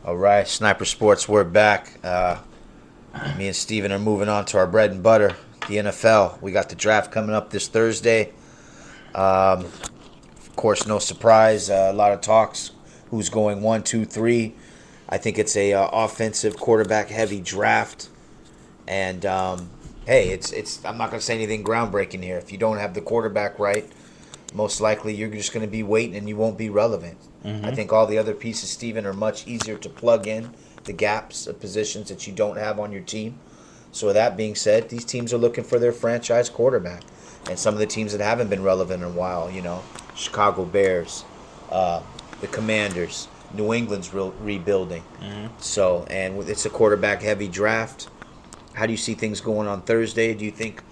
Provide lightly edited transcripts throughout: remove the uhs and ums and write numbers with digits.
All right, Sniper Sports, we're back. Me and Steven are moving on to our bread and butter, the NFL. We got the draft coming up this Thursday. Of course, no surprise. A lot of talks. Who's going one, two, three? I think it's a offensive quarterback heavy draft. And hey, it's. I'm not going to say anything groundbreaking here. If you don't have the quarterback right, most likely you're just going to be waiting and you won't be relevant. I think all the other pieces, Steven, are much easier to plug in the gaps of positions that you don't have on your team. So with that being said, these teams are looking for their franchise quarterback. And some of the teams that haven't been relevant in a while, Chicago Bears, the Commanders, New England's rebuilding. So, and it's a quarterback heavy draft. How do you see things going on Thursday? Do you think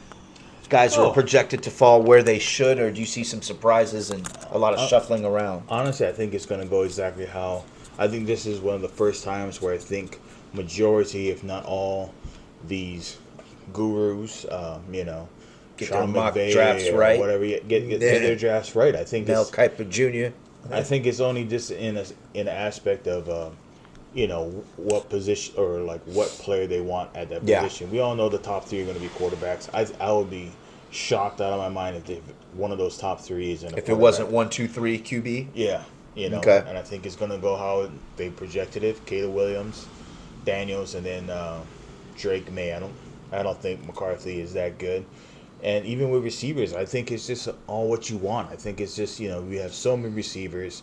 guys are Oh, projected to fall where they should, or do you see some surprises and a lot of uh, shuffling around? honestly, I think it's going to go exactly how. I think this is one of the first times where I think majority, if not all, these gurus, Get their Sean mock drafts McVay or right. whatever, get Yeah. their drafts right. Mel Kiper Jr. I think it's only just in an aspect of what position or like what player they want at that Yeah. position. We all know the top three are going to be quarterbacks. I would be shocked out of my mind if one of those top three is in a If it quarterback. wasn't 1, 2, 3 QB. Yeah, Okay. and I think it's going to go how they projected it. Caleb Williams, Daniels, and then Drake May. I don't think McCarthy is that good. And even with receivers, I think it's just all what you want. I think it's just, we have so many receivers,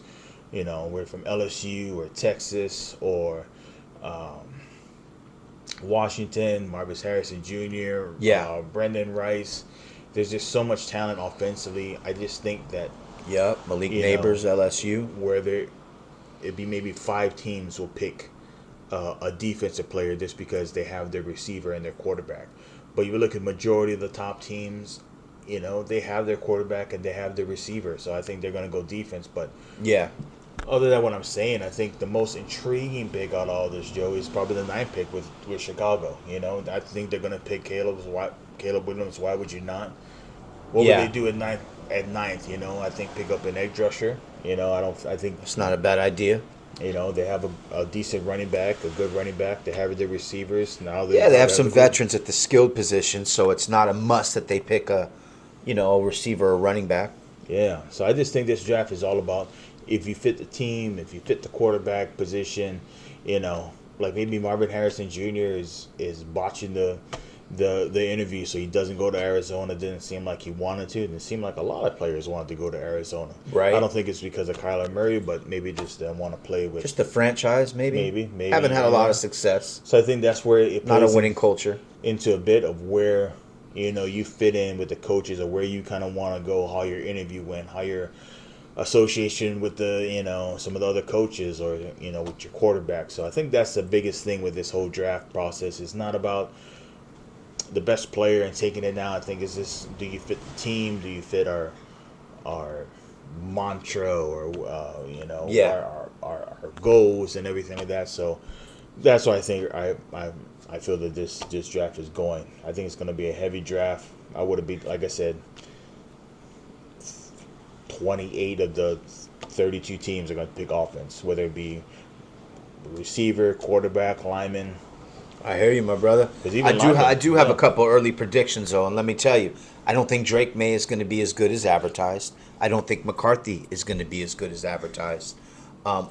we're from LSU or Texas or Washington, Marvis Harrison Jr., Yeah. Brendan Rice. There's just so much talent offensively. I just think that, Yep. Malik you know, Neighbors, LSU. where there, it'd be maybe five teams will pick a defensive player just because they have their receiver and their quarterback. But you look at majority of the top teams, they have their quarterback and they have their receiver. So I think they're going to go defense. But Yeah. other than what I'm saying, I think the most intriguing pick out of all this, Joe, is probably the ninth pick with Chicago. I think they're going to pick Caleb Williams. Why would you not? What would Yeah. they do at ninth? At ninth, I think pick up an edge rusher. I don't. I think It's not a bad idea. they have a decent running back, a good running back. They have their receivers now. Yeah, they have a some good. veterans at the skilled position, so it's not a must that they pick a receiver or running back. Yeah, so I just think this draft is all about if you fit the team, if you fit the quarterback position, like maybe Marvin Harrison Jr. is botching the interview, so he doesn't go to Arizona. It didn't seem like he wanted to, and it seemed like a lot of players wanted to go to Arizona. Right. I don't think it's because of Kyler Murray, but maybe just want to play with Just the franchise, maybe. maybe Haven't had a lot yeah. of success. So I think that's where it Not a plays winning culture. into a bit of where you fit in with the coaches or where you kind of want to go, how your interview went, how your association with the some of the other coaches or with your quarterback. So I think that's the biggest thing with this whole draft process. It's not about the best player and taking it down. I think it's just, do you fit the team? Do you fit our mantra or Yeah. our goals and everything like that. So that's why I think I feel that this draft is going. I think it's going to be a heavy draft. I would have been, like I said, 28 of the 32 teams are going to pick offense, whether it be receiver, quarterback, lineman. I hear you, my brother. 'Cause even I linemen, do have a yeah. couple early predictions though, and let me tell you, I don't think Drake May is going to be as good as advertised. I don't think McCarthy is going to be as good as advertised.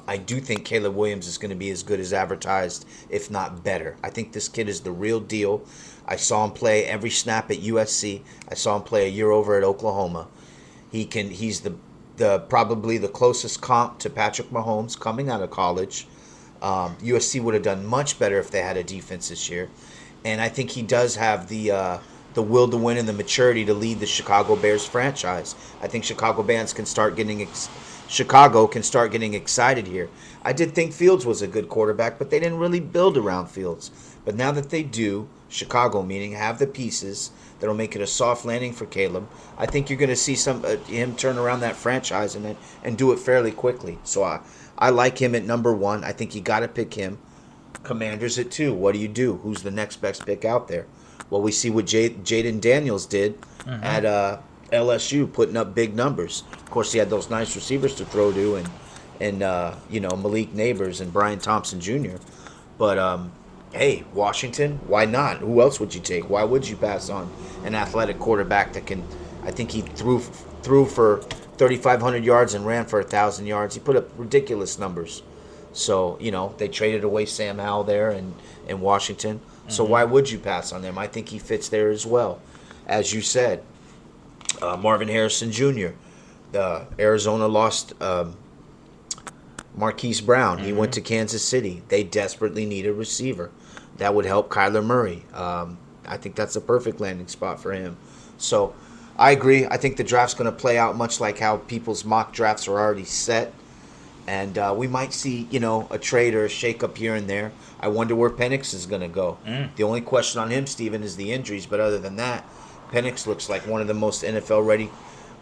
I do think Caleb Williams is going to be as good as advertised, if not better. I think this kid is the real deal. I saw him play every snap at USC. I saw him play a year over at Oklahoma. He's the probably the closest comp to Patrick Mahomes coming out of college. USC would have done much better if they had a defense this year, and I think he does have the will to win and the maturity to lead the Chicago Bears franchise. I think Chicago can start getting excited here. I did think Fields was a good quarterback, but they didn't really build around Fields. But now that they do, Chicago meaning have the pieces that'll make it a soft landing for Caleb. I think you're going to see him turn around that franchise and do it fairly quickly. So I like him at number one. I think you got to pick him. Commanders at two. What do you do? Who's the next best pick out there? Well, we see what Jaden Daniels did at LSU, putting up big numbers. Of course, he had those nice receivers to throw to, and and Malik Neighbors and Brian Thompson Jr. But hey, Washington, why not? Who else would you take? Why would you pass on an athletic quarterback that can? I think he threw for 3,500 yards and ran for 1,000 yards. He put up ridiculous numbers. So they traded away Sam Howell there in Washington. So why would you pass on them? I think he fits there as well, as you said. Marvin Harrison Jr. Arizona lost Marquise Brown. He went to Kansas City. They desperately need a receiver. That would help Kyler Murray. I think that's a perfect landing spot for him. So I agree. I think the draft's going to play out much like how people's mock drafts are already set. And we might see, a trade or a shake-up here and there. I wonder where Penix is going to go. The only question on him, Steven, is the injuries. But other than that, Penix looks like one of the most NFL-ready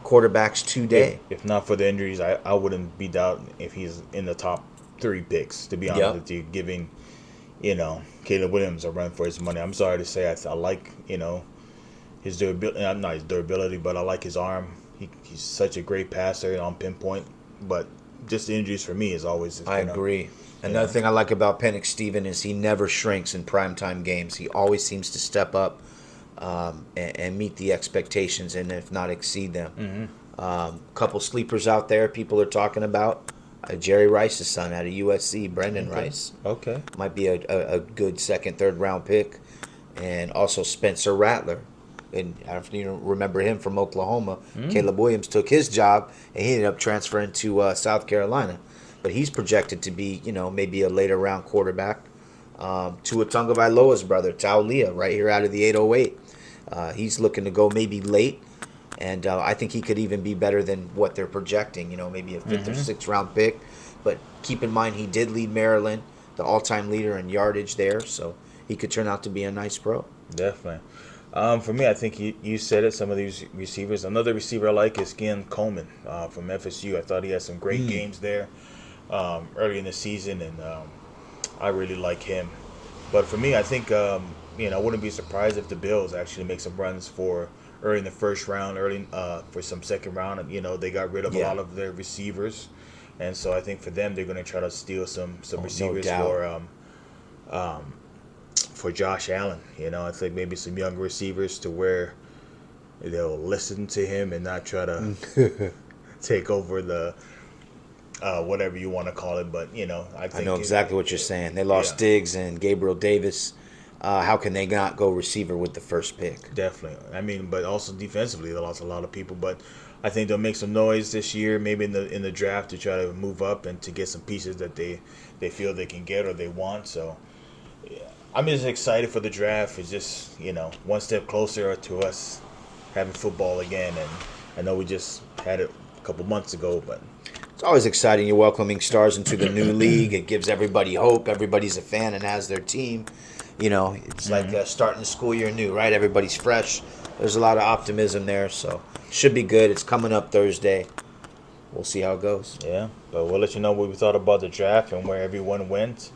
quarterbacks today. If not for the injuries, I wouldn't be doubting if he's in the top 3 picks, to be honest with you, giving, Caleb Williams a run for his money. I'm sorry to say I like, his durability. Not his durability, but I like his arm. He's such a great passer on pinpoint. But just the injuries for me is always. I agree. Another thing I like about Penix, Steven, is he never shrinks in primetime games. He always seems to step up and meet the expectations, and if not exceed them. Couple sleepers out there people are talking about. Jerry Rice's son out of USC, Brendan Rice. Okay. Might be a good second, third round pick. And also Spencer Rattler. And I don't know if you remember him from Oklahoma. Caleb Williams took his job, and he ended up transferring to South Carolina. But he's projected to be, maybe a later round quarterback. Tua Tagovailoa's brother, Taulia, right here out of the 808. He's looking to go maybe late. And I think he could even be better than what they're projecting, maybe a 5th or 6th round pick. But keep in mind, he did lead Maryland, the all-time leader in yardage there. So he could turn out to be a nice pro. Definitely. For me, I think you said it, some of these receivers. Another receiver I like is Ken Coleman from FSU. I thought he had some great games there early in the season, and I really like him. But for me, I think, I wouldn't be surprised if the Bills actually make some runs for early in the first round, for some second round. They got rid of a lot of their receivers. And so I think for them, they're going to try to steal some receivers for Josh Allen. I think maybe some younger receivers to where they'll listen to him and not try to take over the whatever you want to call it. But, I know exactly what you're saying. They lost Diggs and Gabriel Davis. How can they not go receiver with the first pick? Definitely. But also defensively, they lost a lot of people. But I think they'll make some noise this year, maybe in the draft, to try to move up and to get some pieces that they feel they can get or they want. So I'm just excited for the draft. It's just, one step closer to us having football again. And I know we just had it a couple months ago, but it's always exciting. You're welcoming stars into the new league. It gives everybody hope. Everybody's a fan and has their team. It's like starting the school year new, right? Everybody's fresh. There's a lot of optimism there, so should be good. It's coming up Thursday. We'll see how it goes. Yeah, but we'll let you know what we thought about the draft and where everyone went.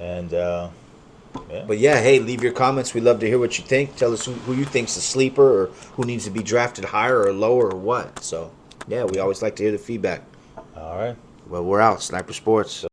And, But hey, leave your comments. We'd love to hear what you think. Tell us who you think's a sleeper or who needs to be drafted higher or lower or what. So, we always like to hear the feedback. All right. Well, we're out. Sniper Sports.